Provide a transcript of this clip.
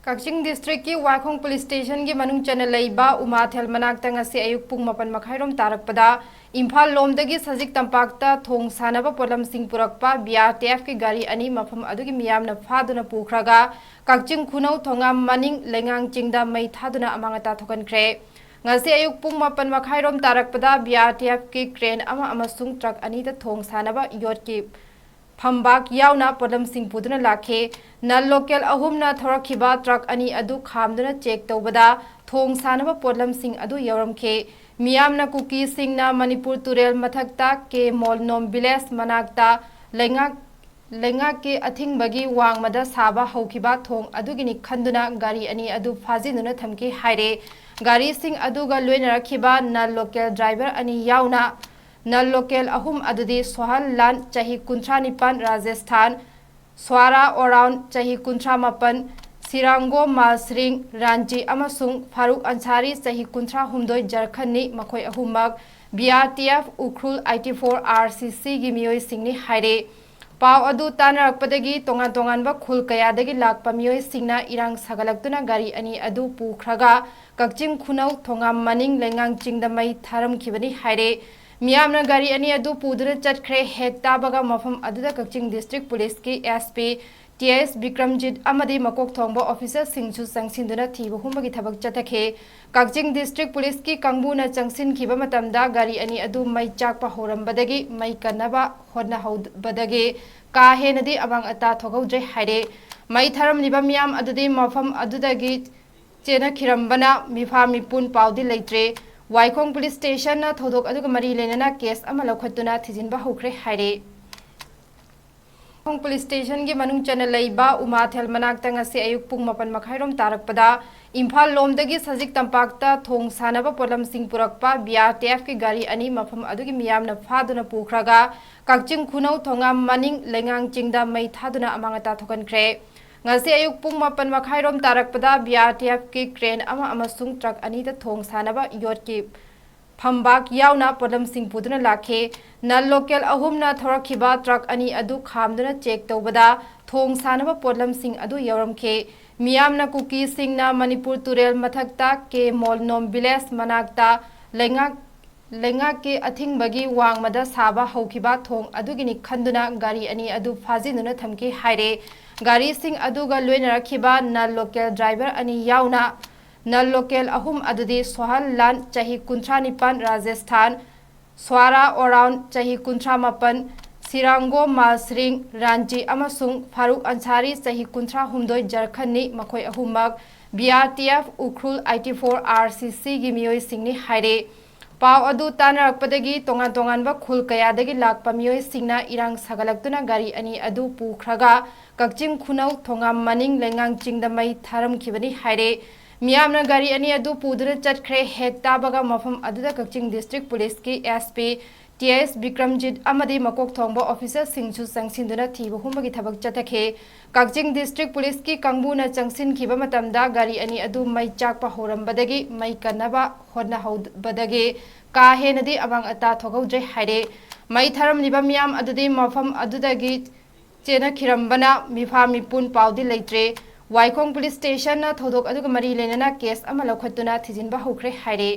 ꯀꯛꯆꯤꯡ ꯗꯤꯁꯇ꯭ꯔꯤꯛꯀꯤ ꯋꯥꯏꯈꯣꯡ ꯄꯨꯂꯤꯁ ꯁ꯭ꯇꯦꯁꯟꯒꯤ ꯃꯅꯨꯡ ꯆꯟꯅ ꯂꯩꯕ ꯎꯃꯥꯊꯦꯜ ꯃꯅꯥꯛꯇ ꯉꯁꯤ ꯑꯌꯨꯛ ꯄꯨꯡ 7:30 ꯇꯥꯔꯛꯄꯗ ꯏꯝꯐꯥꯜ ꯂꯣꯝꯗꯒꯤ ꯁꯖꯤꯛ ꯇꯝꯄꯥꯛꯇ ꯊꯣꯡ ꯁꯥꯟꯅꯕ ꯄꯣꯠꯂꯝꯁꯤꯡ ꯄꯨꯔꯛꯄ ꯕꯤ.ꯑꯥꯔ.ꯇꯤ.ꯑꯦꯐ ꯀꯤ ꯒꯥꯔꯤ ꯑꯅꯤ ꯃꯐꯝ ꯑꯗꯨꯒꯤ ꯃꯤꯌꯥꯝꯅ ꯐꯥꯗꯨꯅ ꯄꯨꯈ꯭ꯔꯒ ꯀꯛꯆꯤꯡ ꯈꯨꯅꯧ ꯊꯣꯡꯉꯥꯝ ꯃꯅꯤꯡ ꯂꯩꯉꯥꯡ ꯆꯤꯡꯗ ꯃꯩ ꯊꯥꯗꯨꯅ ꯑꯃꯥꯡ ꯑꯇꯥ ꯊꯣꯛꯍꯟꯈ꯭ꯔꯦ। ꯉꯁꯤ ꯑꯌꯨꯛ ꯄꯨꯡ 7:30 ꯇꯥꯔꯛꯄꯗ ꯕꯤ.ꯑꯥꯔ.ꯇꯤ.ꯑꯦꯐ ꯀꯤ ꯀ꯭ꯔꯦꯟ ꯑꯃ ꯑꯃꯁꯨꯡ ꯇ꯭ꯔꯛ ꯑꯅꯤꯗ ꯊꯣꯡ ꯁꯥꯟꯅꯕ ꯌꯣꯠꯀꯤ ꯐꯝꯕꯥꯛ ꯌꯥꯎꯅ ꯄꯣꯠꯂꯝꯁꯤꯡ ꯄꯨꯗꯨꯅ ꯂꯥꯛꯈꯤ। ꯅꯜ ꯂꯣꯀꯦꯜ ꯑꯍꯨꯝꯅ ꯊꯧꯔꯛꯈꯤꯕ ꯇ꯭ꯔꯛ ꯑꯅꯤ ꯑꯗꯨ ꯈꯥꯝꯗꯨꯅ ꯆꯦꯛ ꯇꯧꯕꯗ ꯊꯣꯡ ꯁꯥꯟꯅꯕ ꯄꯣꯠꯂꯝꯁꯤꯡ ꯑꯗꯨ ꯌꯥꯎꯔꯝꯈꯤ। ꯃꯤꯌꯥꯝꯅ ꯀꯨꯀꯤꯁꯤꯡꯅ ꯃꯅꯤꯄꯨꯔ ꯇꯨꯔꯦꯜ ꯃꯊꯛꯇ 𝗪 ꯃꯅꯥꯛꯇ ꯂꯩꯉꯥꯛꯀꯤ ꯑꯊꯤꯡꯕꯒꯤ ꯋꯥꯡꯃꯗ ꯁꯥꯕ ꯍꯧꯈꯤꯕ ꯊꯣꯡ ꯑꯗꯨꯒꯤꯅꯤ ꯈꯟꯗꯨꯅ ꯒꯥꯔꯤ ꯑꯅꯤ ꯑꯗꯨ ꯐꯥꯖꯤꯟꯗꯨꯅ ꯊꯝꯈꯤ ꯍꯥꯏꯔꯦ꯫ ꯒꯥꯔꯤꯁꯤꯡ ꯑꯗꯨꯒ ꯂꯣꯏꯅꯔꯛꯈꯤꯕ ꯅꯜ ꯂꯣꯀꯦꯜ ꯗ꯭ꯔꯥꯏꯚꯔ ꯑꯅꯤ ꯌꯥꯎꯅ ꯅꯜ ꯂꯣꯀꯦꯜ ꯑꯍꯨꯝ ꯑꯗꯨꯗꯤ ꯁꯣꯍꯟꯂꯥꯜ ꯆꯍꯤ 39 ꯔꯥꯖꯁꯊꯥꯟ, ꯁ꯭ꯋꯥꯔꯥ ꯆꯍꯤ 38, ꯁꯤꯔꯥꯡꯒꯣ ꯔꯥꯟꯆꯤ ꯑꯃꯁꯨꯡ ꯐꯥꯔꯨꯛ ꯑꯟꯁꯥꯔꯤ ꯆꯍꯤ 38 ꯖꯔꯈꯟꯅꯤ ꯃꯈꯣꯏ ꯑꯍꯨꯝꯃꯛ ꯕꯤ.ꯑꯥꯔ.ꯇꯤ.ꯑꯦꯐ ꯎꯈ꯭ꯔꯨꯜ 84 RCC ꯒꯤ ꯃꯤꯑꯣꯏꯁꯤꯡꯅꯤ ꯍꯥꯏꯔꯦ꯫ ꯄꯥꯎ ꯑꯗꯨ ꯇꯥꯟꯅꯔꯛꯄꯗꯒꯤ ꯇꯣꯉꯥꯟ-ꯇꯣꯉꯥꯟꯕ ꯈꯨꯜ ꯀꯌꯥꯗꯒꯤ ꯂꯥꯛꯄ ꯃꯤꯑꯣꯏꯁꯤꯡꯅ ꯏꯔꯥꯡ ꯁꯥꯒꯠꯂꯛꯇꯨꯅ ꯒꯥꯔꯤ ꯑꯅꯤ ꯑꯗꯨ ꯄꯨꯈ꯭ꯔꯒ ꯀꯛꯆꯤꯡ ꯈꯨꯅꯧ ꯊꯣꯡꯉꯥꯝ ꯃꯅꯤꯡ ꯂꯩꯉꯥꯡ ꯆꯤꯡꯗ ꯃꯩ ꯊꯥꯔꯝꯈꯤꯕꯅꯤ ꯍꯥꯏꯔꯦ꯫ ꯃꯤꯌꯥꯝꯅ ꯒꯥꯔꯤ ꯑꯅꯤ ꯑꯗꯨ ꯄꯨꯗꯨꯅ ꯆꯠꯈ꯭ꯔꯦ꯫ ꯍꯦꯛ ꯇꯥꯕꯒ ꯃꯐꯝ ꯑꯗꯨꯗ ꯀꯛꯆꯤꯡ ꯗꯤꯁꯇ꯭ꯔꯤꯛ ꯄꯨꯂꯤꯁꯀꯤ ꯑꯦꯁ.ꯄꯤ. 𝗧𝗛𝗢𝗓 ꯑꯃꯗꯤ ꯃꯀꯣꯛ ꯊꯣꯡꯕ ꯑꯣꯐꯤꯁꯔꯁꯤꯡꯁꯨ ꯆꯪꯁꯤꯟꯗꯨꯅ ꯊꯤꯕ ꯍꯨꯝꯕꯒꯤ ꯊꯕꯛ ꯆꯠꯊꯈꯤ꯫ ꯀꯛꯆꯤꯡ ꯗꯤꯁꯇ꯭ꯔꯤꯛ ꯄꯨꯂꯤꯁꯀꯤ ꯀꯥꯡꯕꯨꯅ ꯆꯪꯁꯤꯟꯈꯤꯕ ꯃꯇꯝꯗ ꯒꯥꯔꯤ ꯑꯅꯤ ꯑꯗꯨ ꯃꯩ ꯆꯥꯛꯄ ꯍꯧꯔꯝꯕꯗꯒꯤ ꯃꯩ ꯀꯟꯅꯕ ꯍꯣꯠꯅꯍꯧꯕꯗꯒꯤ ꯀꯥ ꯍꯦꯟꯅꯗꯤ ꯑꯃꯥꯡ ꯑꯇꯥ ꯊꯣꯛꯍꯧꯗ꯭ꯔꯦ ꯍꯥꯏꯔꯦ꯫ ꯃꯩ ꯊꯥꯔꯝꯂꯤꯕ ꯃꯤꯌꯥꯝ ꯑꯗꯨꯗꯤ ꯃꯐꯝ ꯑꯗꯨꯗꯒꯤ ꯆꯦꯅꯈꯤꯔꯝꯕꯅ ꯃꯤꯐꯥ-ꯃꯤꯄꯨꯟ ꯄꯥꯎꯗꯤ ꯂꯩꯇ꯭ꯔꯦ꯫ ꯋꯥꯏꯈꯣꯡ ꯄꯨꯂꯤꯁ ꯁ꯭ꯇꯦꯁꯟꯅ ꯊꯧꯗꯣꯛ ꯑꯗꯨꯒ ꯃꯔꯤ ꯂꯩꯅꯅ ꯀꯦꯁ ꯑꯃ ꯂꯧꯈꯠꯇꯨꯅ ꯊꯤꯖꯤꯟꯕ ꯍꯧꯈ꯭ꯔꯦ ꯍꯥꯏꯔꯦ꯫ ꯋꯥꯏꯈꯣꯡ ꯄꯨꯂꯤꯁ ꯁ꯭ꯇꯦꯁꯟꯒꯤ ꯃꯅꯨꯡ ꯆꯟꯅ ꯂꯩꯕ ꯎꯃꯥꯊꯦꯜ ꯃꯅꯥꯛꯇ ꯉꯁꯤ ꯑꯌꯨꯛ ꯄꯨꯡ 7:30 ꯇꯥꯔꯛꯄꯗ ꯏꯝꯐꯥꯜ ꯂꯣꯝꯗꯒꯤ ꯁꯖꯤꯛ ꯇꯝꯄꯥꯛꯇ ꯊꯣꯡ ꯁꯥꯟꯅꯕ ꯄꯣꯠꯂꯝꯁꯤꯡ ꯄꯨꯔꯛꯄ ꯕꯤ.ꯑꯥꯔ.ꯇꯤ.ꯑꯦꯐ ꯀꯤ ꯒꯥꯔꯤ ꯑꯅꯤ ꯃꯐꯝ ꯑꯗꯨꯒꯤ ꯃꯤꯌꯥꯝꯅ ꯐꯥꯗꯨꯅ ꯄꯨꯈ꯭ꯔꯒ ꯀꯛꯆꯤꯡ ꯈꯨꯅꯧ ꯊꯣꯡꯉꯥꯝ ꯃꯅꯤꯡ ꯂꯩꯉꯥꯡ ꯆꯤꯡꯗ ꯃꯩ ꯊꯥꯗꯨꯅ ꯑꯃꯥꯡ ꯑꯇꯥ ꯊꯣꯛꯍꯟꯈ꯭ꯔꯦ꯫ ꯉꯁꯤ ꯑꯌꯨꯛ ꯄꯨꯡ 7:30 ꯇꯥꯔꯛꯄꯗ ꯕꯤ.ꯑꯥꯔ.ꯇꯤ.ꯑꯦꯐ ꯀꯤ ꯀ꯭ꯔꯦꯟ ꯑꯃ ꯑꯃꯁꯨꯡ ꯇ꯭ꯔꯛ ꯑꯅꯤꯗ ꯊꯣꯡ ꯁꯥꯟꯅꯕ ꯌꯣꯠꯀꯤ ꯐꯝꯕꯥꯛ ꯌꯥꯎꯅ ꯄꯣꯠꯂꯝꯁꯤꯡ ꯄꯨꯗꯨꯅ ꯂꯥꯛꯈꯤ꯫ ꯅꯜ ꯂꯣꯀꯦꯜ ꯑꯍꯨꯝꯅ ꯊꯧꯔꯛꯈꯤꯕ ꯇ꯭ꯔꯛ ꯑꯅꯤ ꯑꯗꯨ ꯈꯥꯝꯗꯨꯅ ꯆꯦꯛ ꯇꯧꯕꯗ ꯊꯣꯡ ꯁꯥꯟꯅꯕ ꯄꯣꯠꯂꯝꯁꯤꯡ ꯑꯗꯨ ꯌꯥꯎꯔꯝꯈꯤ꯫ ꯃꯤꯌꯥꯝꯅ ꯀꯨꯀꯤꯁꯤꯡꯅ ꯃꯅꯤꯄꯨꯔ ꯇꯨꯔꯦꯜ ꯃꯊꯛꯇ ꫰ ꯃꯅꯥꯛꯇ ꯂꯩꯉꯥꯛꯀꯤ ꯑꯊꯤꯡꯕꯒꯤ ꯋꯥꯡꯃꯗ ꯁꯥꯕ ꯍꯧꯈꯤꯕ ꯊꯣꯡ ꯑꯗꯨꯒꯤꯅꯤ khanduna gari ani adu phajinduna thamki haire gari sing aduga loinarakiba nal local driver ani yauna nal local ahum adudi sohanlan chahi 39 Rajasthan swara around chahi 38 sirango malsring ranchi amasung faruk ansari chahi 38 jarkhanni makhoi ahumak BRTF ukhrul 84 RCC gi miyoi singni haire Pau adu tanarakpadagi tongan-tonganba khul kayadagi lakpa miyoi singna irang sagalaktuna gari ani adu pukhraga kakching khunau thongam maning lengang chingda mai tharamkhibani haire miyamna gari ani adu puduna chatkhre hek tabaga mafam aduda kakching district police ki SP 𝗧𝗛𝗢𝗡𝗔 amadi makok thongba officer singchu changsinduna thiba humbagi thabak chathakhe kakching district police ki kangbuna changsin khiba matamda gari ani adu mai chakpa horambadagi mai kanaba hotna hobadagi ka henadi amang ata thogaudre haire mai tharamliba miyam adudi mafam adudagi chena khirambana mifa mipun paudi leitre Waikhong police station na thodok aduga mari lenana case ama lokhatuna thijinba hokre haire